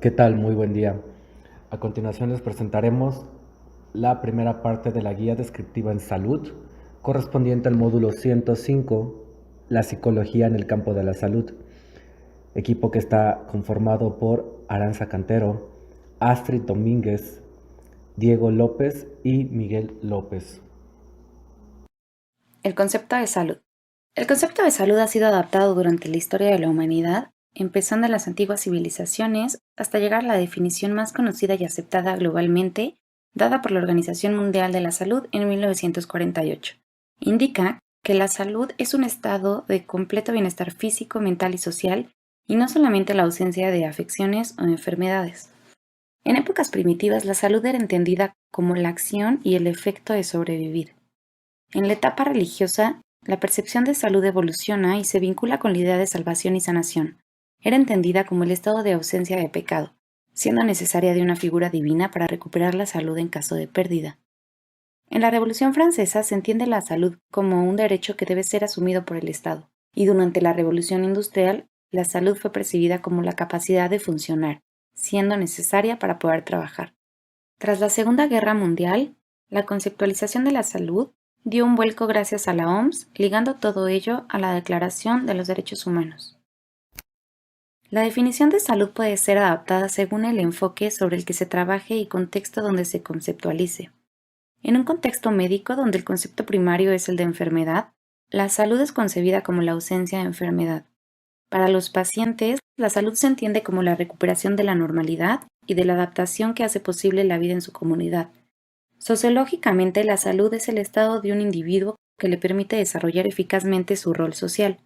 ¿Qué tal? Muy buen día. A continuación les presentaremos la primera parte de la guía descriptiva en salud, correspondiente al módulo 105, la psicología en el campo de la salud, equipo que está conformado por Aranza Cantero, Astrid Domínguez, Diego López y Miguel López. El concepto de salud. El concepto de salud ha sido adaptado durante la historia de la humanidad, empezando en las antiguas civilizaciones hasta llegar a la definición más conocida y aceptada globalmente, dada por la Organización Mundial de la Salud en 1948. Indica que la salud es un estado de completo bienestar físico, mental y social, y no solamente la ausencia de afecciones o enfermedades. En épocas primitivas, la salud era entendida como la acción y el efecto de sobrevivir. En la etapa religiosa, la percepción de salud evoluciona y se vincula con la idea de salvación y sanación. Era entendida como el estado de ausencia de pecado, siendo necesaria de una figura divina para recuperar la salud en caso de pérdida. En la Revolución Francesa se entiende la salud como un derecho que debe ser asumido por el Estado, y durante la Revolución Industrial, la salud fue percibida como la capacidad de funcionar, siendo necesaria para poder trabajar. Tras la Segunda Guerra Mundial, la conceptualización de la salud dio un vuelco gracias a la OMS, ligando todo ello a la Declaración de los Derechos Humanos. La definición de salud puede ser adaptada según el enfoque sobre el que se trabaje y contexto donde se conceptualice. En un contexto médico donde el concepto primario es el de enfermedad, la salud es concebida como la ausencia de enfermedad. Para los pacientes, la salud se entiende como la recuperación de la normalidad y de la adaptación que hace posible la vida en su comunidad. Sociológicamente, la salud es el estado de un individuo que le permite desarrollar eficazmente su rol social.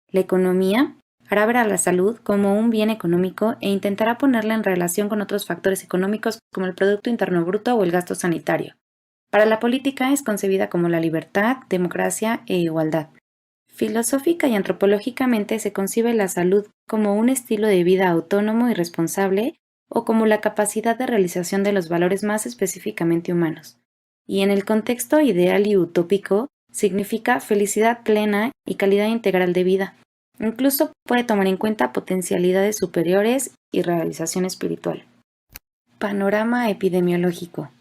La economía hará ver a la salud como un bien económico e intentará ponerla en relación con otros factores económicos como el Producto Interno Bruto o el gasto sanitario. Para la política es concebida como la libertad, democracia e igualdad. Filosófica y antropológicamente se concibe la salud como un estilo de vida autónomo y responsable o como la capacidad de realización de los valores más específicamente humanos. Y en el contexto ideal y utópico, significa felicidad plena y calidad integral de vida. Incluso puede tomar en cuenta potencialidades superiores y realización espiritual. Panorama epidemiológico.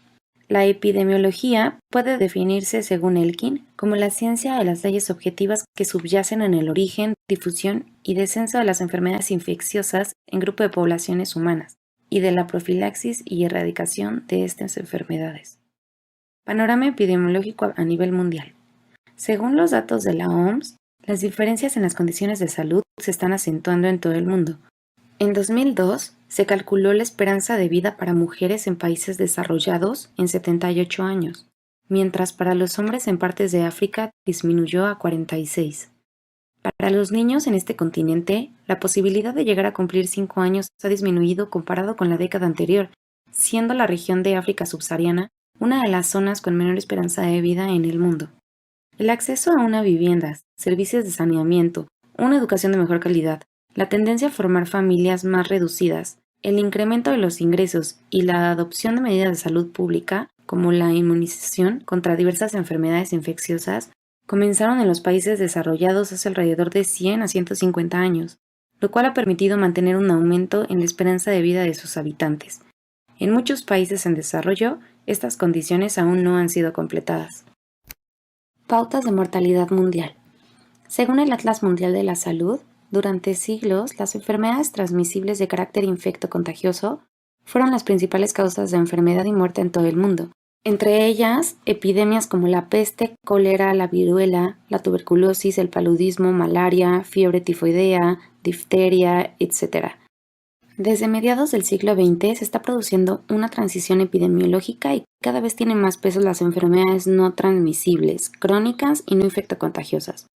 La epidemiología puede definirse, según Elkin, como la ciencia de las leyes objetivas que subyacen en el origen, difusión y descenso de las enfermedades infecciosas en grupo de poblaciones humanas, y de la profilaxis y erradicación de estas enfermedades. Panorama epidemiológico a nivel mundial. Según los datos de la OMS, las diferencias en las condiciones de salud se están acentuando en todo el mundo. En 2002, se calculó la esperanza de vida para mujeres en países desarrollados en 78 años, mientras para los hombres en partes de África disminuyó a 46. Para los niños en este continente, la posibilidad de llegar a cumplir 5 años ha disminuido comparado con la década anterior, siendo la región de África subsahariana una de las zonas con menor esperanza de vida en el mundo. El acceso a una vivienda, servicios de saneamiento, una educación de mejor calidad, la tendencia a formar familias más reducidas, el incremento de los ingresos y la adopción de medidas de salud pública, como la inmunización contra diversas enfermedades infecciosas, comenzaron en los países desarrollados hace alrededor de 100 a 150 años, lo cual ha permitido mantener un aumento en la esperanza de vida de sus habitantes. En muchos países en desarrollo, estas condiciones aún no han sido completadas. Pautas de mortalidad mundial. Según el Atlas Mundial de la Salud, durante siglos las enfermedades transmisibles de carácter infecto-contagioso fueron las principales causas de enfermedad y muerte en todo el mundo. Entre ellas, epidemias como la peste, cólera, la viruela, la tuberculosis, el paludismo, malaria, fiebre tifoidea, difteria, etc. Desde mediados del siglo XX se está produciendo una transición epidemiológica y cada vez tienen más peso las enfermedades no transmisibles, crónicas y no infectocontagiosas,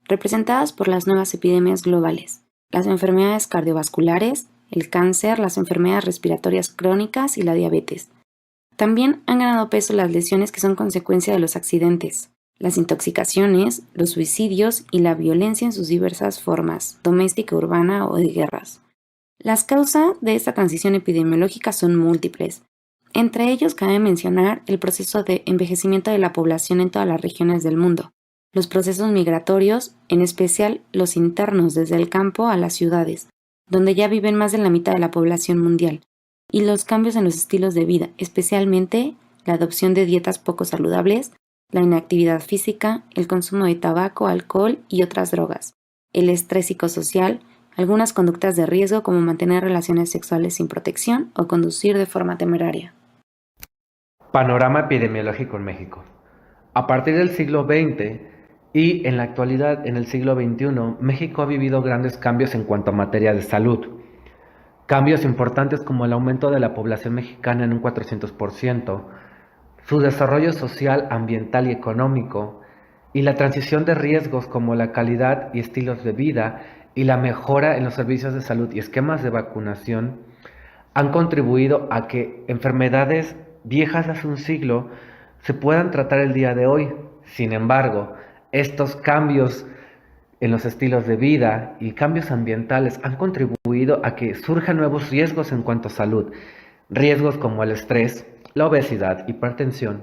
representadas por las nuevas epidemias globales, las enfermedades cardiovasculares, el cáncer, las enfermedades respiratorias crónicas y la diabetes. También han ganado peso las lesiones que son consecuencia de los accidentes, las intoxicaciones, los suicidios y la violencia en sus diversas formas, doméstica, urbana o de guerras. Las causas de esta transición epidemiológica son múltiples. Entre ellos cabe mencionar el proceso de envejecimiento de la población en todas las regiones del mundo, los procesos migratorios, en especial los internos desde el campo a las ciudades, donde ya viven más de la mitad de la población mundial, y los cambios en los estilos de vida, especialmente la adopción de dietas poco saludables, la inactividad física, el consumo de tabaco, alcohol y otras drogas, el estrés psicosocial, algunas conductas de riesgo como mantener relaciones sexuales sin protección o conducir de forma temeraria. Panorama epidemiológico en México. A partir del siglo XX y en la actualidad, en el siglo XXI, México ha vivido grandes cambios en cuanto a materia de salud. Cambios importantes como el aumento de la población mexicana en un 400%, su desarrollo social, ambiental y económico, y la transición de riesgos como la calidad y estilos de vida y la mejora en los servicios de salud y esquemas de vacunación, han contribuido a que enfermedades viejas de hace un siglo se puedan tratar el día de hoy. Sin embargo, estos cambios en los estilos de vida y cambios ambientales han contribuido a que surjan nuevos riesgos en cuanto a salud. Riesgos como el estrés, la obesidad, hipertensión,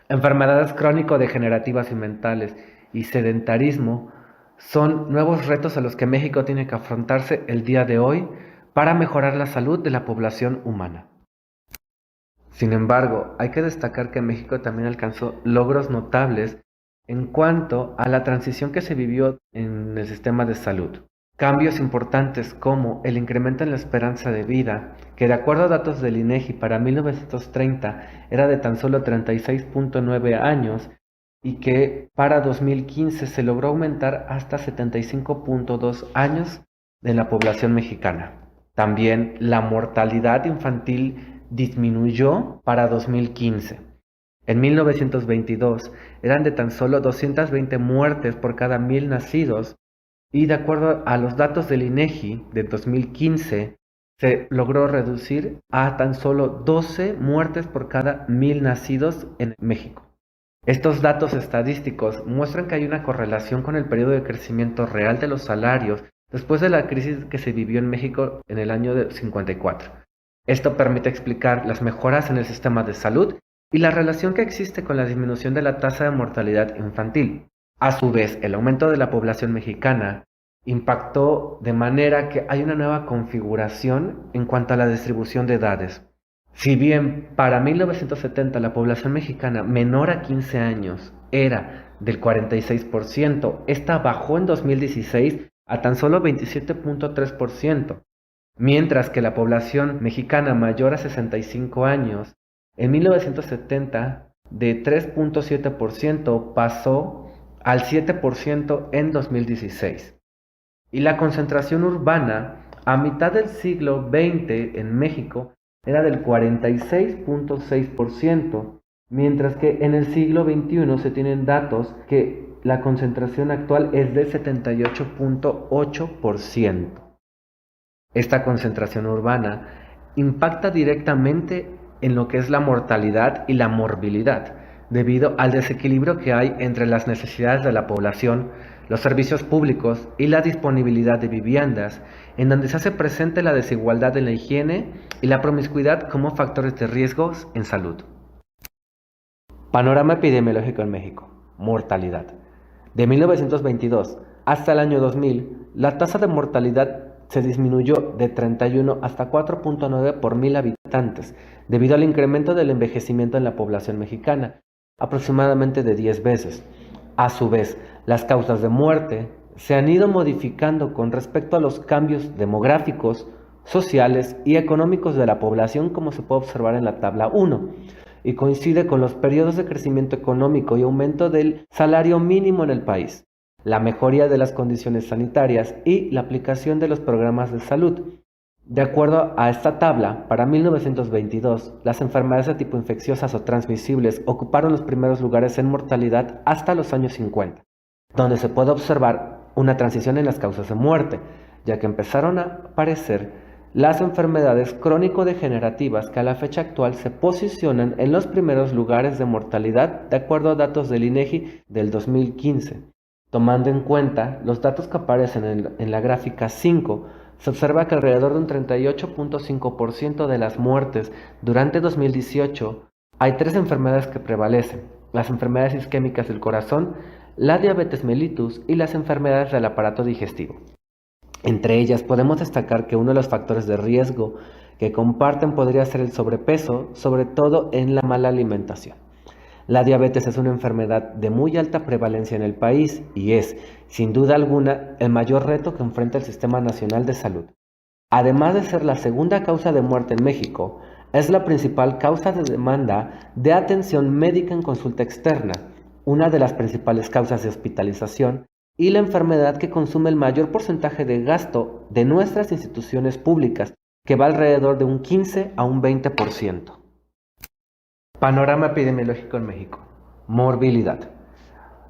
enfermedades crónico-degenerativas y mentales y sedentarismo son nuevos retos a los que México tiene que afrontarse el día de hoy para mejorar la salud de la población humana. Sin embargo, hay que destacar que México también alcanzó logros notables en cuanto a la transición que se vivió en el sistema de salud. Cambios importantes como el incremento en la esperanza de vida, que de acuerdo a datos del INEGI para 1930 era de tan solo 36.9 años y que para 2015 se logró aumentar hasta 75.2 años en la población mexicana. También la mortalidad infantil disminuyó para 2015. En 1922 eran de tan solo 220 muertes por cada 1000 nacidos y de acuerdo a los datos del INEGI de 2015 se logró reducir a tan solo 12 muertes por cada 1000 nacidos en México. Estos datos estadísticos muestran que hay una correlación con el periodo de crecimiento real de los salarios después de la crisis que se vivió en México en el año de 54. Esto permite explicar las mejoras en el sistema de salud y la relación que existe con la disminución de la tasa de mortalidad infantil. A su vez, el aumento de la población mexicana impactó de manera que hay una nueva configuración en cuanto a la distribución de edades. Si bien para 1970 la población mexicana menor a 15 años era del 46%, esta bajó en 2016 a tan solo 27.3%, mientras que la población mexicana mayor a 65 años en 1970 de 3.7% pasó al 7% en 2016. Y la concentración urbana a mitad del siglo XX en México era del 46.6%, mientras que en el siglo XXI se tienen datos que la concentración actual es del 78.8%. Esta concentración urbana impacta directamente en lo que es la mortalidad y la morbilidad, debido al desequilibrio que hay entre las necesidades de la población, los servicios públicos y la disponibilidad de viviendas, en donde se hace presente la desigualdad en la higiene y la promiscuidad como factores de riesgos en salud. Panorama epidemiológico en México. Mortalidad. De 1922 hasta el año 2000, la tasa de mortalidad se disminuyó de 31 hasta 4.9 por 1000 habitantes, debido al incremento del envejecimiento en la población mexicana, aproximadamente de 10 veces. A su vez, las causas de muerte se han ido modificando con respecto a los cambios demográficos, sociales y económicos de la población, como se puede observar en la tabla 1, y coincide con los periodos de crecimiento económico y aumento del salario mínimo en el país, la mejoría de las condiciones sanitarias y la aplicación de los programas de salud. De acuerdo a esta tabla, para 1922, las enfermedades de tipo infecciosas o transmisibles ocuparon los primeros lugares en mortalidad hasta los años 50, donde se puede observar una transición en las causas de muerte, ya que empezaron a aparecer las enfermedades crónico-degenerativas que a la fecha actual se posicionan en los primeros lugares de mortalidad de acuerdo a datos del INEGI del 2015. Tomando en cuenta los datos que aparecen en la gráfica 5, se observa que alrededor de un 38.5% de las muertes durante 2018 hay 3 enfermedades que prevalecen: las enfermedades isquémicas del corazón, la diabetes mellitus y las enfermedades del aparato digestivo. Entre ellas podemos destacar que uno de los factores de riesgo que comparten podría ser el sobrepeso, sobre todo en la mala alimentación. La diabetes es una enfermedad de muy alta prevalencia en el país y es, sin duda alguna, el mayor reto que enfrenta el Sistema Nacional de Salud. Además de ser la segunda causa de muerte en México, es la principal causa de demanda de atención médica en consulta externa, una de las principales causas de hospitalización y la enfermedad que consume el mayor porcentaje de gasto de nuestras instituciones públicas, que va alrededor de un 15 a un 20%. Panorama epidemiológico en México. Morbilidad.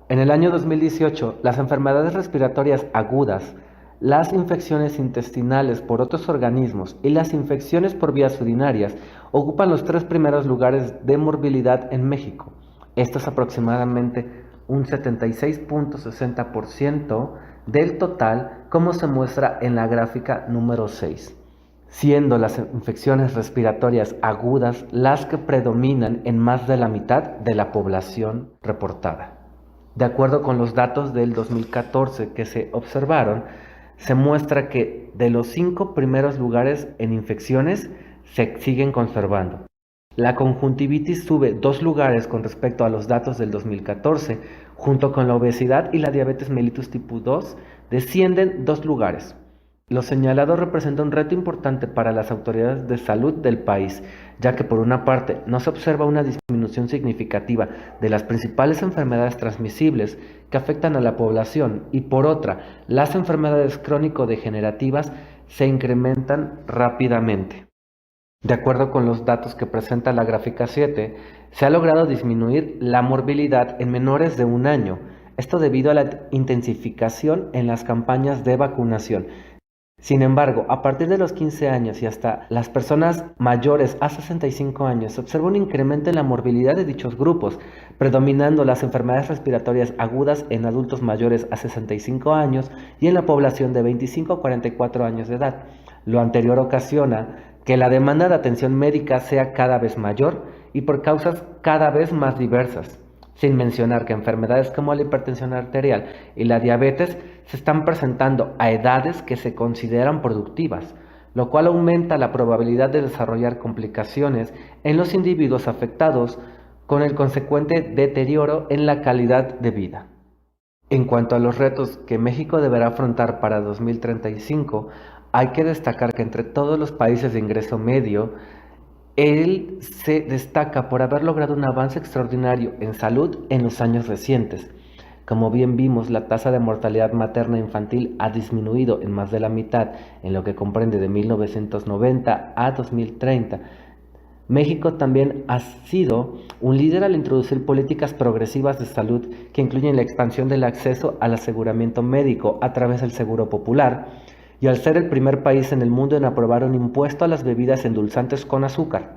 En el año 2018, las enfermedades respiratorias agudas, las infecciones intestinales por otros organismos y las infecciones por vías urinarias ocupan los 3 primeros lugares de morbilidad en México. Esto es aproximadamente un 76.60% del total, como se muestra en la gráfica número 6, siendo las infecciones respiratorias agudas las que predominan en más de la mitad de la población reportada. De acuerdo con los datos del 2014 que se observaron, se muestra que de los 5 primeros lugares en infecciones se siguen conservando. La conjuntivitis sube 2 lugares con respecto a los datos del 2014, junto con la obesidad y la diabetes mellitus tipo 2 descienden 2 lugares. Lo señalado representa un reto importante para las autoridades de salud del país, ya que por una parte no se observa una disminución significativa de las principales enfermedades transmisibles que afectan a la población y por otra, las enfermedades crónico-degenerativas se incrementan rápidamente. De acuerdo con los datos que presenta la gráfica 7, se ha logrado disminuir la morbilidad en menores de 1 año, esto debido a la intensificación en las campañas de vacunación. Sin embargo, a partir de los 15 años y hasta las personas mayores a 65 años, se observa un incremento en la morbilidad de dichos grupos, predominando las enfermedades respiratorias agudas en adultos mayores a 65 años y en la población de 25 a 44 años de edad. Lo anterior ocasiona que la demanda de atención médica sea cada vez mayor y por causas cada vez más diversas, sin mencionar que enfermedades como la hipertensión arterial y la diabetes se están presentando a edades que se consideran productivas, lo cual aumenta la probabilidad de desarrollar complicaciones en los individuos afectados, con el consecuente deterioro en la calidad de vida. En cuanto a los retos que México deberá afrontar para 2035, hay que destacar que entre todos los países de ingreso medio, él se destaca por haber logrado un avance extraordinario en salud en los años recientes. Como bien vimos, la tasa de mortalidad materna infantil ha disminuido en más de la mitad en lo que comprende de 1990 a 2030. México también ha sido un líder al introducir políticas progresivas de salud que incluyen la expansión del acceso al aseguramiento médico a través del Seguro Popular, y al ser el primer país en el mundo en aprobar un impuesto a las bebidas endulzantes con azúcar.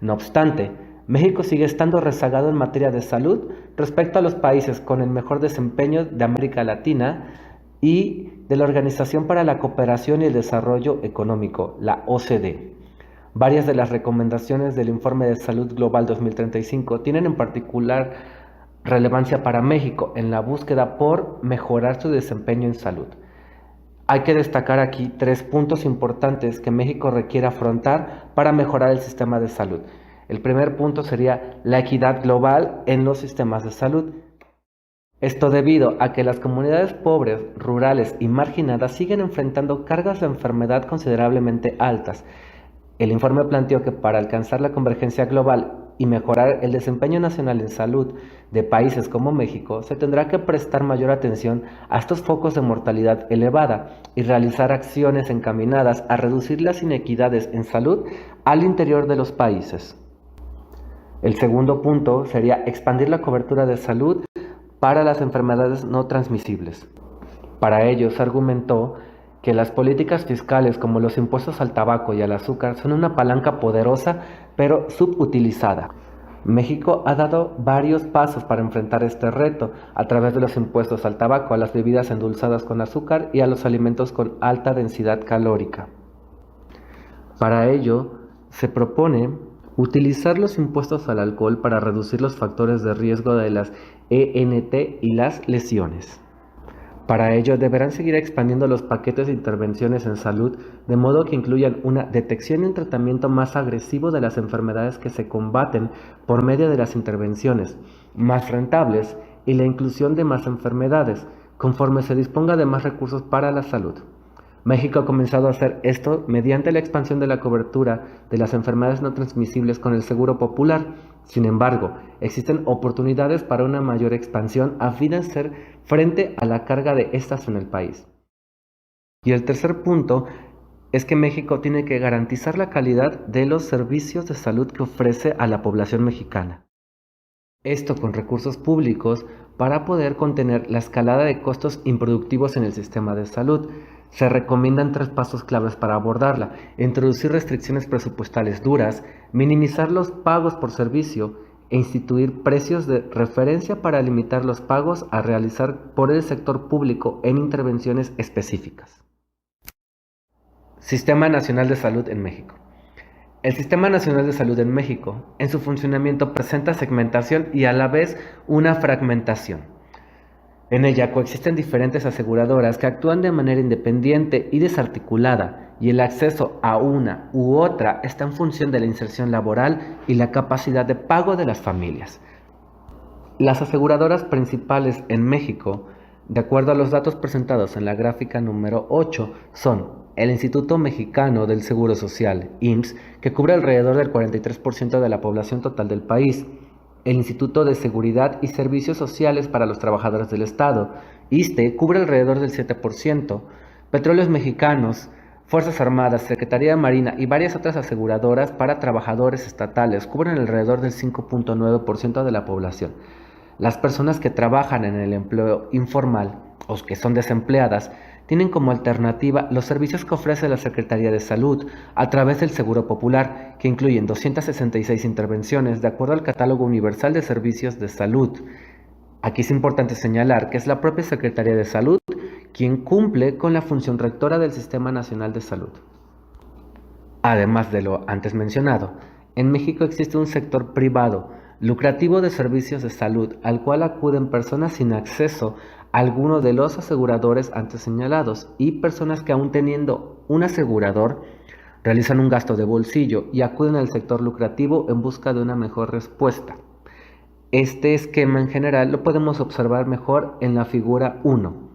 No obstante, México sigue estando rezagado en materia de salud respecto a los países con el mejor desempeño de América Latina y de la Organización para la Cooperación y el Desarrollo Económico, la OCDE. Varias de las recomendaciones del Informe de Salud Global 2035 tienen en particular relevancia para México en la búsqueda por mejorar su desempeño en salud. Hay que destacar aquí 3 puntos importantes que México requiere afrontar para mejorar el sistema de salud. El primer punto sería la equidad global en los sistemas de salud. Esto debido a que las comunidades pobres, rurales y marginadas siguen enfrentando cargas de enfermedad considerablemente altas. El informe planteó que para alcanzar la convergencia global y mejorar el desempeño nacional en salud de países como México, se tendrá que prestar mayor atención a estos focos de mortalidad elevada y realizar acciones encaminadas a reducir las inequidades en salud al interior de los países. El segundo punto sería expandir la cobertura de salud para las enfermedades no transmisibles. Para ello se argumentó que las políticas fiscales como los impuestos al tabaco y al azúcar son una palanca poderosa pero subutilizada. México ha dado varios pasos para enfrentar este reto a través de los impuestos al tabaco, a las bebidas endulzadas con azúcar y a los alimentos con alta densidad calórica. Para ello se propone utilizar los impuestos al alcohol para reducir los factores de riesgo de las ENT y las lesiones. Para ello, deberán seguir expandiendo los paquetes de intervenciones en salud de modo que incluyan una detección y un tratamiento más agresivo de las enfermedades que se combaten por medio de las intervenciones más rentables y la inclusión de más enfermedades, conforme se disponga de más recursos para la salud. México ha comenzado a hacer esto mediante la expansión de la cobertura de las enfermedades no transmisibles con el Seguro Popular. Sin embargo, existen oportunidades para una mayor expansión a fin de hacer frente a la carga de estas en el país. Y el tercer punto es que México tiene que garantizar la calidad de los servicios de salud que ofrece a la población mexicana. Esto con recursos públicos para poder contener la escalada de costos improductivos en el sistema de salud. Se recomiendan 3 pasos claves para abordarla: introducir restricciones presupuestales duras, minimizar los pagos por servicio e instituir precios de referencia para limitar los pagos a realizar por el sector público en intervenciones específicas. Sistema Nacional de Salud en México. El Sistema Nacional de Salud en México, en su funcionamiento, presenta segmentación y a la vez una fragmentación. En ella coexisten diferentes aseguradoras que actúan de manera independiente y desarticulada, y el acceso a una u otra está en función de la inserción laboral y la capacidad de pago de las familias. Las aseguradoras principales en México, de acuerdo a los datos presentados en la gráfica número 8, son el Instituto Mexicano del Seguro Social, IMSS, que cubre alrededor del 43% de la población total del país; el Instituto de Seguridad y Servicios Sociales para los Trabajadores del Estado, ISSSTE, cubre alrededor del 7%; Petróleos Mexicanos, Fuerzas Armadas, Secretaría de Marina y varias otras aseguradoras para trabajadores estatales cubren alrededor del 5.9% de la población. Las personas que trabajan en el empleo informal o que son desempleadas tienen como alternativa los servicios que ofrece la Secretaría de Salud a través del Seguro Popular, que incluyen 266 intervenciones de acuerdo al Catálogo Universal de Servicios de Salud. Aquí es importante señalar que es la propia Secretaría de Salud quien cumple con la función rectora del Sistema Nacional de Salud. Además de lo antes mencionado, en México existe un sector privado lucrativo de servicios de salud al cual acuden personas sin acceso a alguno de los aseguradores antes señalados y personas que, aún teniendo un asegurador, realizan un gasto de bolsillo y acuden al sector lucrativo en busca de una mejor respuesta. Este esquema en general lo podemos observar mejor en la figura 1.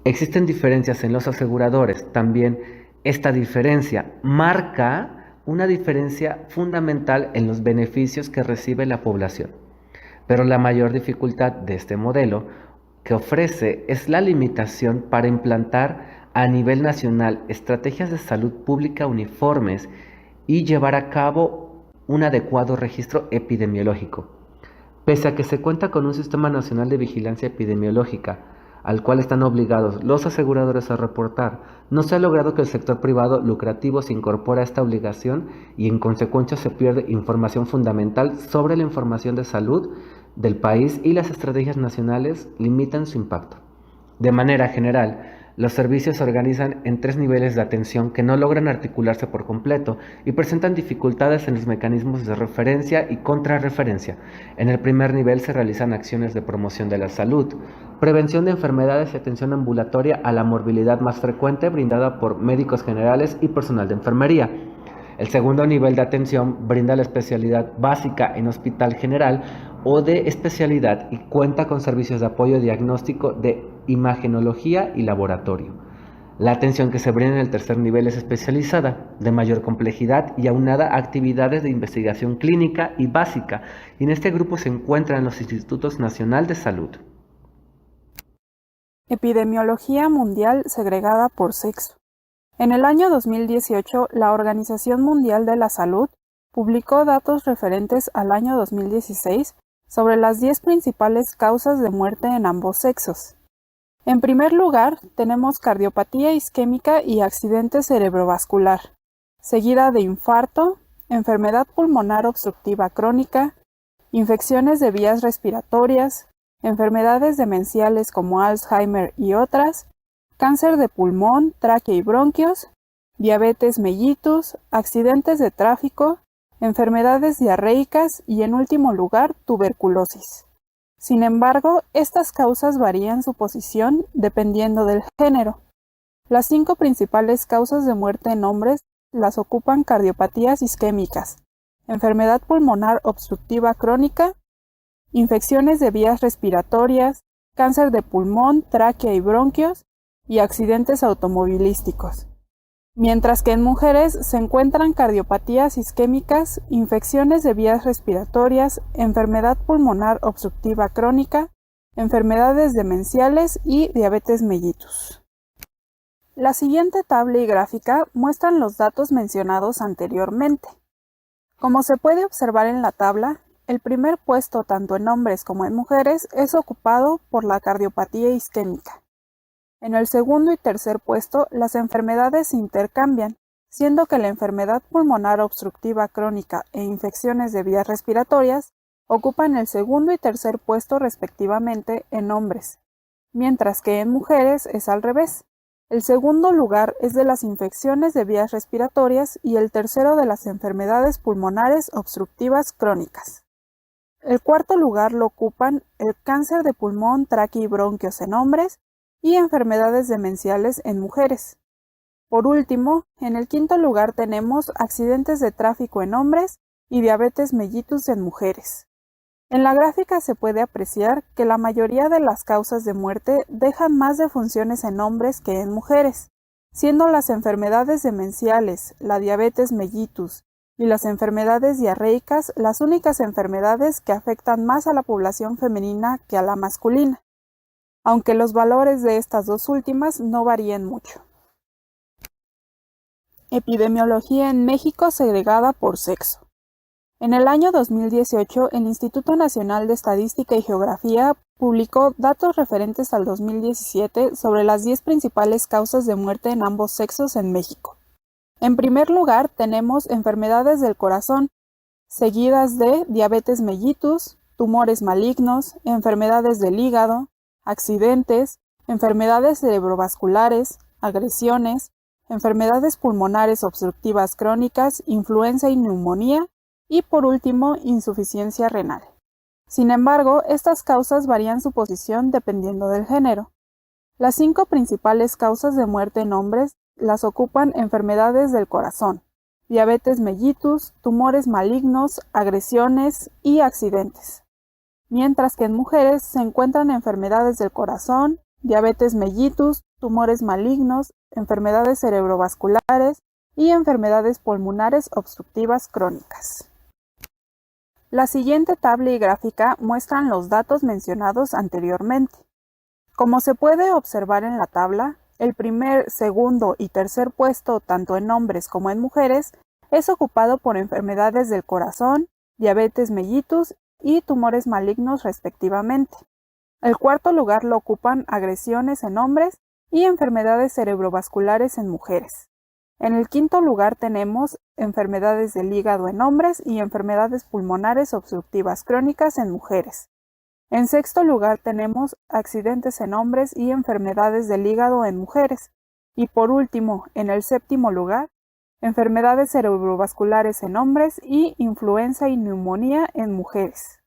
Existen diferencias en los aseguradores. También esta diferencia marca una diferencia fundamental en los beneficios que recibe la población. Pero la mayor dificultad de este modelo que ofrece es la limitación para implantar a nivel nacional estrategias de salud pública uniformes y llevar a cabo un adecuado registro epidemiológico. Pese a que se cuenta con un Sistema Nacional de Vigilancia Epidemiológica, al cual están obligados los aseguradores a reportar, no se ha logrado que el sector privado lucrativo se incorpore a esta obligación y en consecuencia se pierde información fundamental sobre la información de salud del país y las estrategias nacionales limitan su impacto. De manera general, los servicios se organizan en 3 niveles de atención que no logran articularse por completo y presentan dificultades en los mecanismos de referencia y contrarreferencia. En el primer nivel se realizan acciones de promoción de la salud, prevención de enfermedades y atención ambulatoria a la morbilidad más frecuente brindada por médicos generales y personal de enfermería. El segundo nivel de atención brinda la especialidad básica en hospital general o de especialidad y cuenta con servicios de apoyo diagnóstico de imagenología y laboratorio. La atención que se brinda en el tercer nivel es especializada, de mayor complejidad y aunada a actividades de investigación clínica y básica, y en este grupo se encuentran los Institutos Nacional de Salud. Epidemiología mundial segregada por sexo. En el año 2018, la Organización Mundial de la Salud publicó datos referentes al año 2016 sobre las 10 principales causas de muerte en ambos sexos. En primer lugar, tenemos cardiopatía isquémica y accidente cerebrovascular, seguida de infarto, enfermedad pulmonar obstructiva crónica, infecciones de vías respiratorias, enfermedades demenciales como Alzheimer y otras, cáncer de pulmón, tráquea y bronquios, diabetes mellitus, accidentes de tráfico, enfermedades diarreicas y, en último lugar, tuberculosis. Sin embargo, estas causas varían su posición dependiendo del género. Las 5 principales causas de muerte en hombres las ocupan cardiopatías isquémicas, enfermedad pulmonar obstructiva crónica, infecciones de vías respiratorias, cáncer de pulmón, tráquea y bronquios, y accidentes automovilísticos. Mientras que en mujeres se encuentran cardiopatías isquémicas, infecciones de vías respiratorias, enfermedad pulmonar obstructiva crónica, enfermedades demenciales y diabetes mellitus. La siguiente tabla y gráfica muestran los datos mencionados anteriormente. Como se puede observar en la tabla, el primer puesto tanto en hombres como en mujeres es ocupado por la cardiopatía isquémica. En el segundo y tercer puesto, las enfermedades se intercambian, siendo que la enfermedad pulmonar obstructiva crónica e infecciones de vías respiratorias ocupan el segundo y tercer puesto respectivamente en hombres, mientras que en mujeres es al revés. El segundo lugar es de las infecciones de vías respiratorias y el tercero de las enfermedades pulmonares obstructivas crónicas. El cuarto lugar lo ocupan el cáncer de pulmón, tráquea y bronquios en hombres y enfermedades demenciales en mujeres. Por último, en el quinto lugar tenemos accidentes de tráfico en hombres y diabetes mellitus en mujeres. En la gráfica se puede apreciar que la mayoría de las causas de muerte dejan más defunciones en hombres que en mujeres, siendo las enfermedades demenciales, la diabetes mellitus y las enfermedades diarreicas las únicas enfermedades que afectan más a la población femenina que a la masculina, aunque los valores de estas dos últimas no varían mucho. Epidemiología en México segregada por sexo. En el año 2018, el Instituto Nacional de Estadística y Geografía publicó datos referentes al 2017 sobre las 10 principales causas de muerte en ambos sexos en México. En primer lugar, tenemos enfermedades del corazón, seguidas de diabetes mellitus, tumores malignos, enfermedades del hígado, accidentes, enfermedades cerebrovasculares, agresiones, enfermedades pulmonares obstructivas crónicas, influenza y neumonía, y por último, insuficiencia renal. Sin embargo, estas causas varían su posición dependiendo del género. Las 5 principales causas de muerte en hombres las ocupan enfermedades del corazón, diabetes mellitus, tumores malignos, agresiones y accidentes. Mientras que en mujeres se encuentran enfermedades del corazón, diabetes mellitus, tumores malignos, enfermedades cerebrovasculares y enfermedades pulmonares obstructivas crónicas. La siguiente tabla y gráfica muestran los datos mencionados anteriormente. Como se puede observar en la tabla, el primer, segundo y tercer puesto, tanto en hombres como en mujeres, es ocupado por enfermedades del corazón, diabetes mellitus y tumores malignos respectivamente. El cuarto lugar lo ocupan agresiones en hombres y enfermedades cerebrovasculares en mujeres. En el quinto lugar tenemos enfermedades del hígado en hombres y enfermedades pulmonares obstructivas crónicas en mujeres. En sexto lugar tenemos accidentes en hombres y enfermedades del hígado en mujeres. Y por último, en el séptimo lugar, enfermedades cerebrovasculares en hombres y influenza y neumonía en mujeres.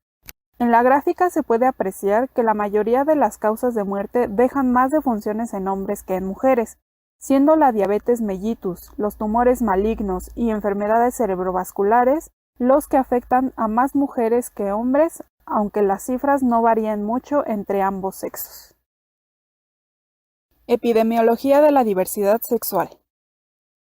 En la gráfica se puede apreciar que la mayoría de las causas de muerte dejan más defunciones en hombres que en mujeres, siendo la diabetes mellitus, los tumores malignos y enfermedades cerebrovasculares los que afectan a más mujeres que hombres, aunque las cifras no varían mucho entre ambos sexos. Epidemiología de la diversidad sexual.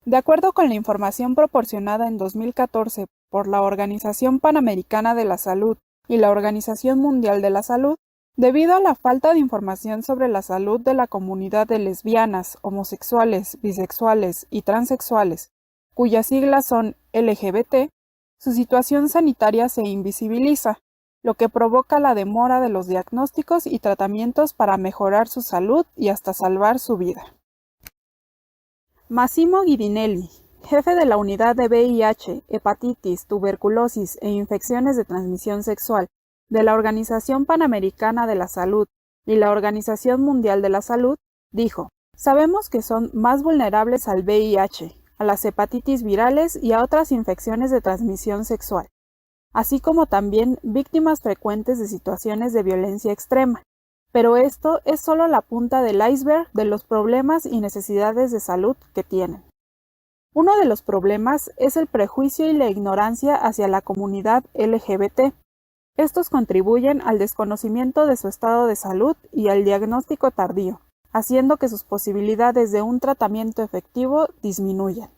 De acuerdo con la información proporcionada en 2014 por la Organización Panamericana de la Salud y la Organización Mundial de la Salud, debido a la falta de información sobre la salud de la comunidad de lesbianas, homosexuales, bisexuales y transexuales, cuyas siglas son LGBT, su situación sanitaria se invisibiliza, lo que provoca la demora de los diagnósticos y tratamientos para mejorar su salud y hasta salvar su vida. Massimo Guidinelli, jefe de la unidad de VIH, hepatitis, tuberculosis e infecciones de transmisión sexual de la Organización Panamericana de la Salud y la Organización Mundial de la Salud, dijo: "Sabemos que son más vulnerables al VIH, a las hepatitis virales y a otras infecciones de transmisión sexual. así como también víctimas frecuentes de situaciones de violencia extrema. Pero esto es solo la punta del iceberg de los problemas y necesidades de salud que tienen. Uno de los problemas es el prejuicio y la ignorancia hacia la comunidad LGBT. Estos contribuyen al desconocimiento de su estado de salud y al diagnóstico tardío, haciendo que sus posibilidades de un tratamiento efectivo disminuyan.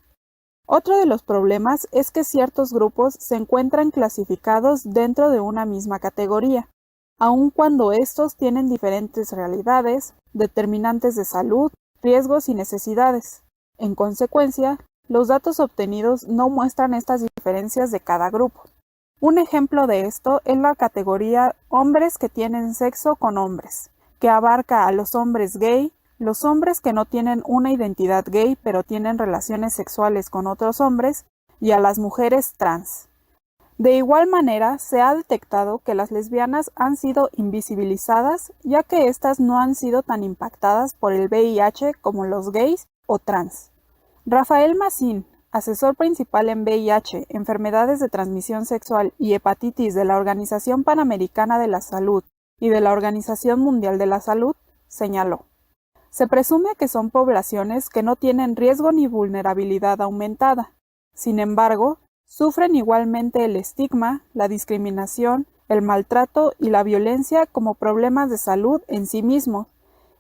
Otro de los problemas es que ciertos grupos se encuentran clasificados dentro de una misma categoría, aun cuando estos tienen diferentes realidades, determinantes de salud, riesgos y necesidades. En consecuencia, los datos obtenidos no muestran estas diferencias de cada grupo. Un ejemplo de esto es la categoría hombres que tienen sexo con hombres, que abarca a los hombres gay, los hombres que no tienen una identidad gay pero tienen relaciones sexuales con otros hombres, y a las mujeres trans. De igual manera, se ha detectado que las lesbianas han sido invisibilizadas, ya que éstas no han sido tan impactadas por el VIH como los gays o trans. Rafael Massín, asesor principal en VIH, enfermedades de transmisión sexual y hepatitis de la Organización Panamericana de la Salud y de la Organización Mundial de la Salud, señaló: se presume que son poblaciones que no tienen riesgo ni vulnerabilidad aumentada. Sin embargo, sufren igualmente el estigma, la discriminación, el maltrato y la violencia como problemas de salud en sí mismos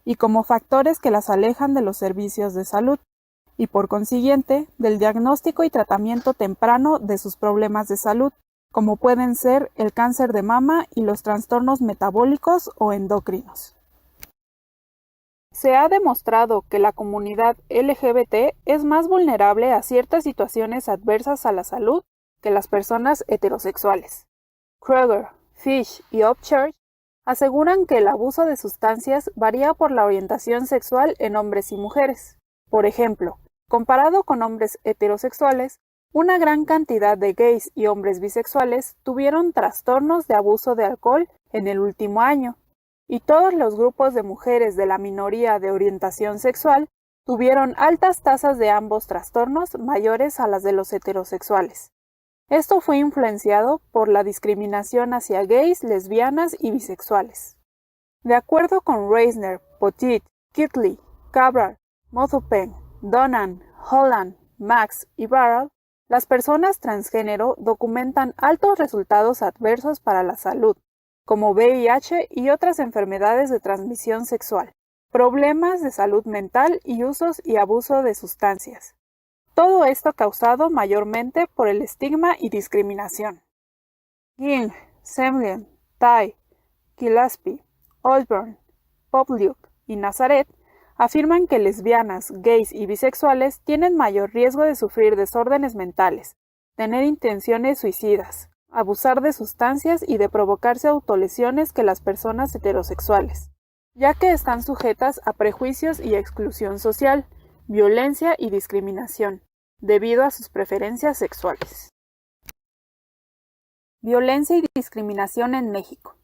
y como factores que las alejan de los servicios de salud y, por consiguiente, del diagnóstico y tratamiento temprano de sus problemas de salud, como pueden ser el cáncer de mama y los trastornos metabólicos o endocrinos. Se ha demostrado que la comunidad LGBT es más vulnerable a ciertas situaciones adversas a la salud que las personas heterosexuales. Kruger, Fish y Upchurch aseguran que el abuso de sustancias varía por la orientación sexual en hombres y mujeres. Por ejemplo, comparado con hombres heterosexuales, una gran cantidad de gays y hombres bisexuales tuvieron trastornos de abuso de alcohol en el último año, y todos los grupos de mujeres de la minoría de orientación sexual tuvieron altas tasas de ambos trastornos mayores a las de los heterosexuales. Esto fue influenciado por la discriminación hacia gays, lesbianas y bisexuales. De acuerdo con Reisner, Potit, Kitley, Cabral, Mothupeng, Donan, Holland, Max y Barrell, las personas transgénero documentan altos resultados adversos para la salud, como VIH y otras enfermedades de transmisión sexual, problemas de salud mental y usos y abuso de sustancias. Todo esto causado mayormente por el estigma y discriminación. Ging, Semlin, Tai, Gillespie, Osborne, Popliuk y Nazareth afirman que lesbianas, gays y bisexuales tienen mayor riesgo de sufrir desórdenes mentales, tener intenciones suicidas, abusar de sustancias y de provocarse autolesiones que las personas heterosexuales, ya que están sujetas a prejuicios y exclusión social, violencia y discriminación, debido a sus preferencias sexuales. Violencia y discriminación en México.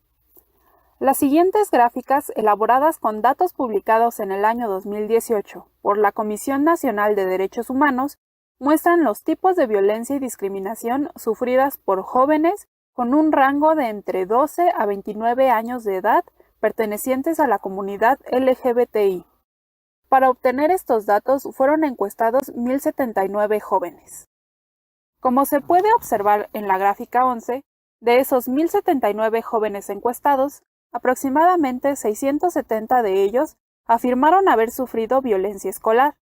Las siguientes gráficas, elaboradas con datos publicados en el año 2018 por la Comisión Nacional de Derechos Humanos, muestran los tipos de violencia y discriminación sufridas por jóvenes con un rango de entre 12 a 29 años de edad pertenecientes a la comunidad LGBTI. Para obtener estos datos fueron encuestados 1.079 jóvenes. Como se puede observar en la gráfica 11, de esos 1.079 jóvenes encuestados, aproximadamente 670 de ellos afirmaron haber sufrido violencia escolar.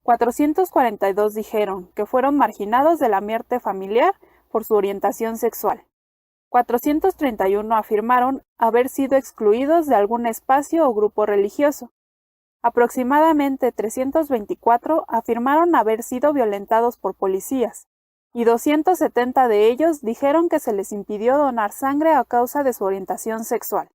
442 dijeron que fueron marginados del ambiente familiar por su orientación sexual. 431 afirmaron haber sido excluidos de algún espacio o grupo religioso. Aproximadamente 324 afirmaron haber sido violentados por policías, y 270 de ellos dijeron que se les impidió donar sangre a causa de su orientación sexual.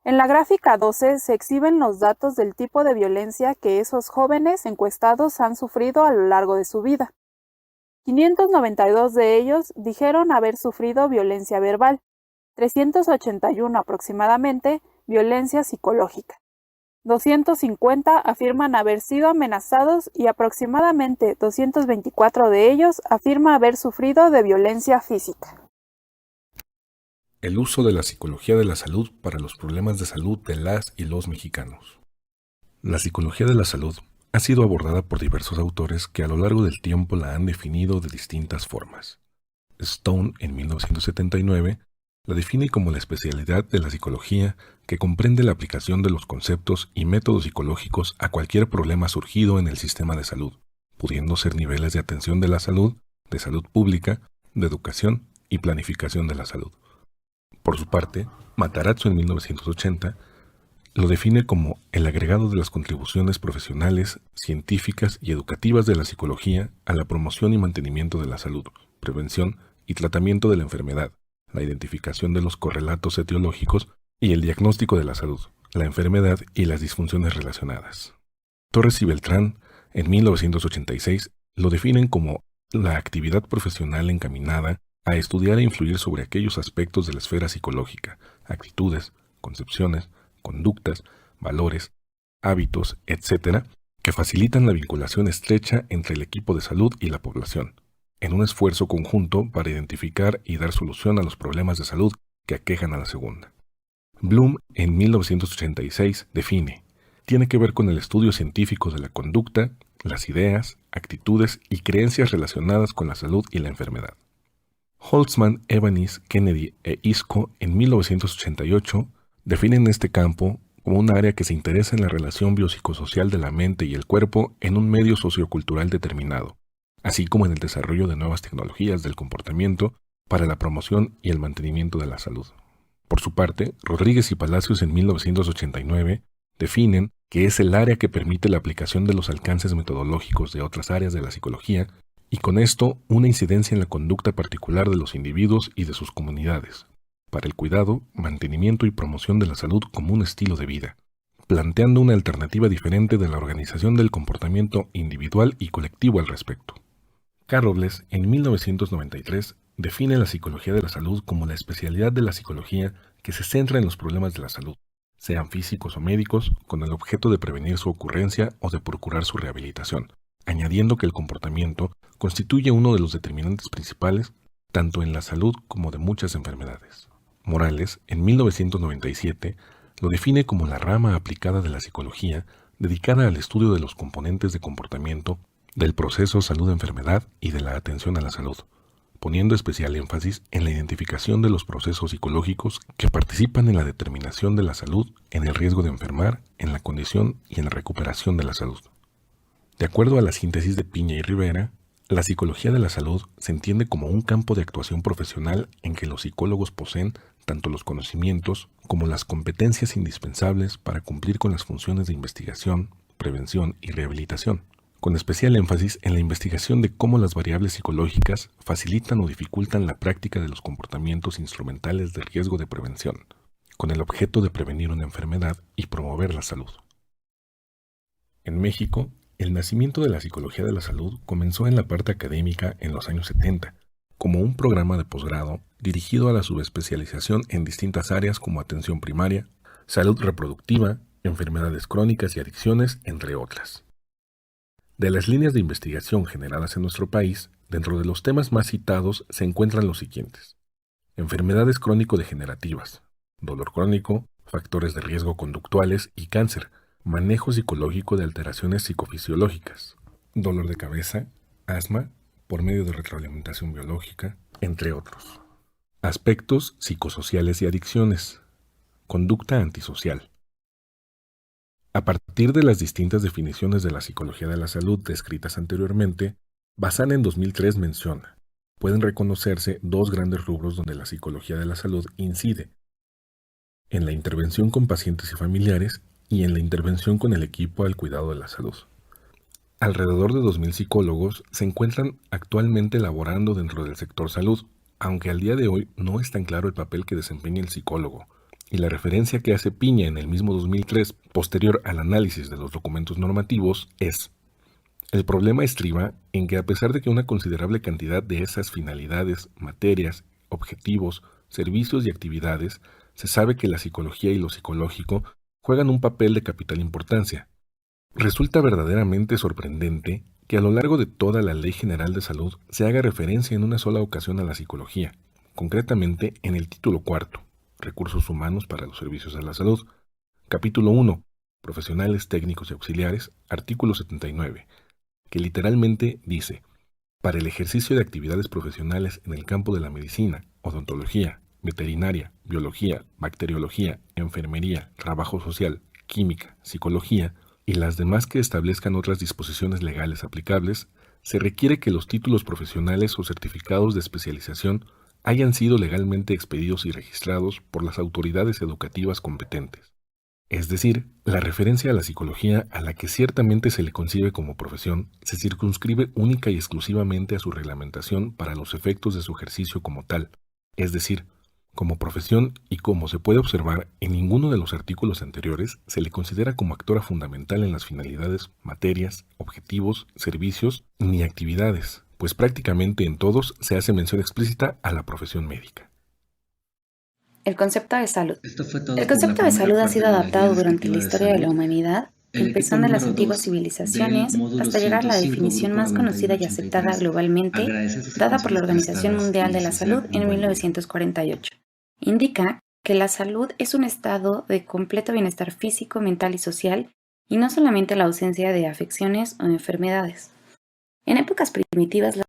En la gráfica 12 se exhiben los datos del tipo de violencia que esos jóvenes encuestados han sufrido a lo largo de su vida. 592 de ellos dijeron haber sufrido violencia verbal, 381 aproximadamente violencia psicológica. 250 afirman haber sido amenazados y aproximadamente 224 de ellos afirman haber sufrido de violencia física. El uso de la psicología de la salud para los problemas de salud de las y los mexicanos. La psicología de la salud ha sido abordada por diversos autores que a lo largo del tiempo la han definido de distintas formas. Stone, en 1979, la define como la especialidad de la psicología que comprende la aplicación de los conceptos y métodos psicológicos a cualquier problema surgido en el sistema de salud, pudiendo ser niveles de atención de salud pública, de educación y planificación de la salud. Por su parte, Matarazzo en 1980 lo define como el agregado de las contribuciones profesionales, científicas y educativas de la psicología a la promoción y mantenimiento de la salud, prevención y tratamiento de la enfermedad, la identificación de los correlatos etiológicos y el diagnóstico de la salud, la enfermedad y las disfunciones relacionadas. Torres y Beltrán, en 1986, lo definen como la actividad profesional encaminada a estudiar e influir sobre aquellos aspectos de la esfera psicológica, actitudes, concepciones, conductas, valores, hábitos, etc., que facilitan la vinculación estrecha entre el equipo de salud y la población, en un esfuerzo conjunto para identificar y dar solución a los problemas de salud que aquejan a la segunda. Bloom, en 1986, define: tiene que ver con el estudio científico de la conducta, las ideas, actitudes y creencias relacionadas con la salud y la enfermedad. Holtzman, Evanis, Kennedy e Isco, en 1988, definen este campo como un área que se interesa en la relación biopsicosocial de la mente y el cuerpo en un medio sociocultural determinado, así como en el desarrollo de nuevas tecnologías del comportamiento para la promoción y el mantenimiento de la salud. Por su parte, Rodríguez y Palacios en 1989 definen que es el área que permite la aplicación de los alcances metodológicos de otras áreas de la psicología y con esto una incidencia en la conducta particular de los individuos y de sus comunidades, para el cuidado, mantenimiento y promoción de la salud como un estilo de vida, planteando una alternativa diferente de la organización del comportamiento individual y colectivo al respecto. Robles, en 1993, define la psicología de la salud como la especialidad de la psicología que se centra en los problemas de la salud, sean físicos o médicos, con el objeto de prevenir su ocurrencia o de procurar su rehabilitación, añadiendo que el comportamiento constituye uno de los determinantes principales tanto en la salud como de muchas enfermedades. Morales, en 1997, lo define como la rama aplicada de la psicología dedicada al estudio de los componentes de comportamiento del proceso salud-enfermedad y de la atención a la salud, poniendo especial énfasis en la identificación de los procesos psicológicos que participan en la determinación de la salud, en el riesgo de enfermar, en la condición y en la recuperación de la salud. De acuerdo a la síntesis de Piña y Rivera, la psicología de la salud se entiende como un campo de actuación profesional en que los psicólogos poseen tanto los conocimientos como las competencias indispensables para cumplir con las funciones de investigación, prevención y rehabilitación, con especial énfasis en la investigación de cómo las variables psicológicas facilitan o dificultan la práctica de los comportamientos instrumentales de riesgo de prevención, con el objeto de prevenir una enfermedad y promover la salud. En México, el nacimiento de la psicología de la salud comenzó en la parte académica en los años 70, como un programa de posgrado dirigido a la subespecialización en distintas áreas como atención primaria, salud reproductiva, enfermedades crónicas y adicciones, entre otras. De las líneas de investigación generadas en nuestro país, dentro de los temas más citados se encuentran los siguientes: enfermedades crónico-degenerativas, dolor crónico, factores de riesgo conductuales y cáncer, manejo psicológico de alteraciones psicofisiológicas, dolor de cabeza, asma, por medio de retroalimentación biológica, entre otros. Aspectos psicosociales y adicciones, conducta antisocial. A partir de las distintas definiciones de la psicología de la salud descritas anteriormente, Bazán en 2003 menciona: pueden reconocerse dos grandes rubros donde la psicología de la salud incide: en la intervención con pacientes y familiares y en la intervención con el equipo al cuidado de la salud. Alrededor de 2.000 psicólogos se encuentran actualmente laborando dentro del sector salud, aunque al día de hoy no es tan claro el papel que desempeña el psicólogo, y la referencia que hace Piña en el mismo 2003, posterior al análisis de los documentos normativos, es: el problema estriba en que a pesar de que una considerable cantidad de esas finalidades, materias, objetivos, servicios y actividades, se sabe que la psicología y lo psicológico juegan un papel de capital importancia. Resulta verdaderamente sorprendente que a lo largo de toda la Ley General de Salud se haga referencia en una sola ocasión a la psicología, concretamente en el título 4, Recursos Humanos para los Servicios de la Salud, capítulo 1, Profesionales Técnicos y Auxiliares, artículo 79, que literalmente dice: para el ejercicio de actividades profesionales en el campo de la medicina, odontología, veterinaria, biología, bacteriología, enfermería, trabajo social, química, psicología y las demás que establezcan otras disposiciones legales aplicables, se requiere que los títulos profesionales o certificados de especialización hayan sido legalmente expedidos y registrados por las autoridades educativas competentes. Es decir, la referencia a la psicología, a la que ciertamente se le concibe como profesión, se circunscribe única y exclusivamente a su reglamentación para los efectos de su ejercicio como tal, es decir, como profesión, y como se puede observar, en ninguno de los artículos anteriores se le considera como actora fundamental en las finalidades, materias, objetivos, servicios ni actividades, pues prácticamente en todos se hace mención explícita a la profesión médica. El concepto de salud. Esto fue todo El por la concepto de primera salud ha parte sido de la adaptado guía durante la descriptiva de historia de la salud. humanidad, El equipo empezando en las número antiguas 2 civilizaciones del módulo hasta llegar a la 105, definición grupo más conocida y aceptada 9183, globalmente, agradece a sus dada por la atenciones Organización prestadas Mundial y de la les Salud desea un en buen día. 1948. Indica que la salud es un estado de completo bienestar físico, mental y social, y no solamente la ausencia de afecciones o enfermedades. En épocas primitivas,